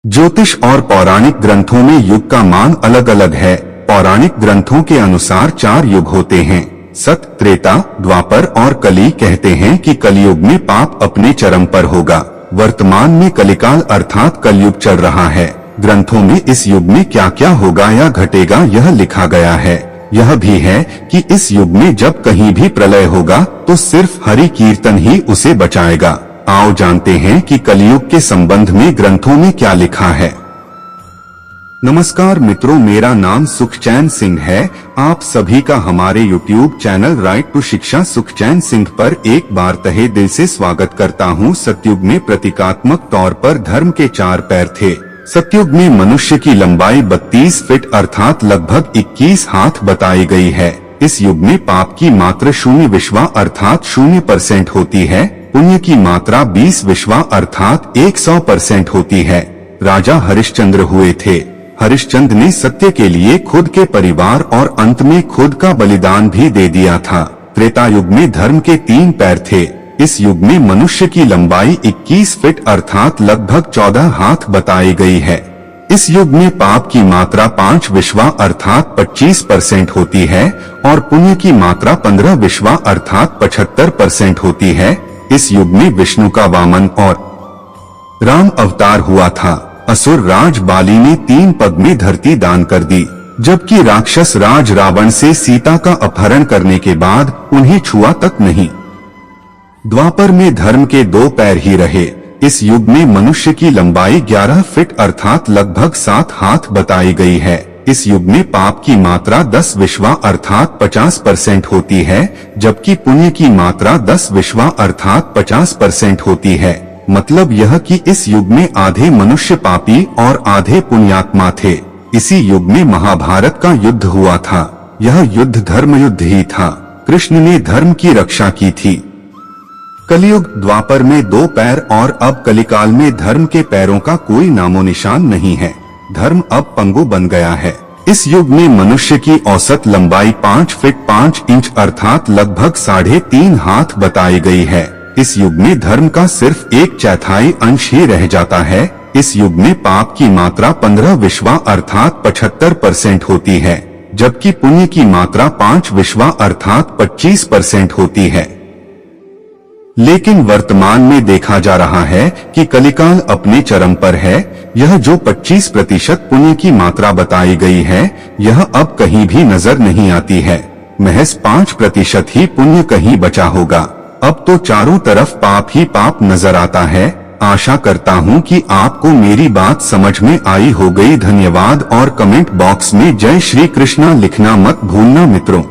ज्योतिष और पौराणिक ग्रंथों में युग का मान अलग अलग है। पौराणिक ग्रंथों के अनुसार 4 युग होते हैं, सत, त्रेता, द्वापर और कली। कहते हैं कि कलयुग में पाप अपने चरम पर होगा। वर्तमान में कलिकाल अर्थात कलयुग चल रहा है। ग्रंथों में इस युग में क्या क्या होगा या घटेगा यह लिखा गया है। यह भी है कि इस युग में जब कहीं भी प्रलय होगा तो सिर्फ हरि कीर्तन ही उसे बचाएगा। आओ जानते हैं कि कलयुग के संबंध में ग्रंथों में क्या लिखा है। नमस्कार मित्रों, मेरा नाम सुखचैन सिंह है। आप सभी का हमारे YouTube चैनल राइट टू शिक्षा सुखचैन सिंह पर एक बार तहे दिल से स्वागत करता हूं। सतयुग में प्रतीकात्मक तौर पर धर्म के 4 पैर थे। सतयुग में मनुष्य की लंबाई 32 फीट अर्थात लगभग 21 हाथ बताई गई है। इस युग में पाप की मात्रा 0 विश्वा अर्थात 0% होती है। पुण्य की मात्रा 20 विश्वा अर्थात 100% होती है। राजा हरिश्चंद्र हुए थे। हरिश्चंद्र ने सत्य के लिए खुद के परिवार और अंत में खुद का बलिदान भी दे दिया था। त्रेता युग में धर्म के 3 पैर थे। इस युग में मनुष्य की लंबाई 21 फीट अर्थात लगभग 14 हाथ बताई गई है। इस युग में पाप की मात्रा 5 विश्वा अर्थात 25% होती है और पुण्य की मात्रा 15 विश्वा अर्थात 75% होती है। इस युग में विष्णु का वामन और राम अवतार हुआ था। असुर राज बाली ने 3 पग में धरती दान कर दी, जबकि राक्षस राज रावण से सीता का अपहरण करने के बाद उन्हें छुआ तक नहीं। द्वापर में धर्म के 2 पैर ही रहे। इस युग में मनुष्य की लंबाई 11 फीट अर्थात लगभग 7 हाथ बताई गई है। इस युग में पाप की मात्रा 10 विश्वा अर्थात 50% होती है, जबकि पुण्य की मात्रा 10 विश्वा अर्थात 50% होती है। मतलब यह कि इस युग में आधे मनुष्य पापी और आधे पुण्यात्मा थे। इसी युग में महाभारत का युद्ध हुआ था। यह युद्ध धर्म युद्ध ही था। कृष्ण ने धर्म की रक्षा की थी। कलयुग द्वापर में 2 पैर और अब कलिकाल में धर्म के पैरों का कोई नामो निशान नहीं है। धर्म अब पंगु बन गया है। इस युग में मनुष्य की औसत लंबाई 5 फीट 5 इंच अर्थात लगभग 3.5 हाथ बताई गई है। इस युग में धर्म का सिर्फ 1/4 अंश ही रह जाता है। इस युग में पाप की मात्रा 15 विश्वा अर्थात 75% होती है, जबकि पुण्य की मात्रा 5 विश्वा अर्थात 25% होती है। लेकिन वर्तमान में देखा जा रहा है कि कलिकाल अपने चरम पर है। यह जो 25% पुण्य की मात्रा बताई गई है, यह अब कहीं भी नजर नहीं आती है। महज 5% ही पुण्य कहीं बचा होगा। अब तो चारों तरफ पाप ही पाप नजर आता है। आशा करता हूं कि आपको मेरी बात समझ में आई हो गई। धन्यवाद और कमेंट बॉक्स में जय श्री कृष्णा लिखना मत भूलना मित्रों।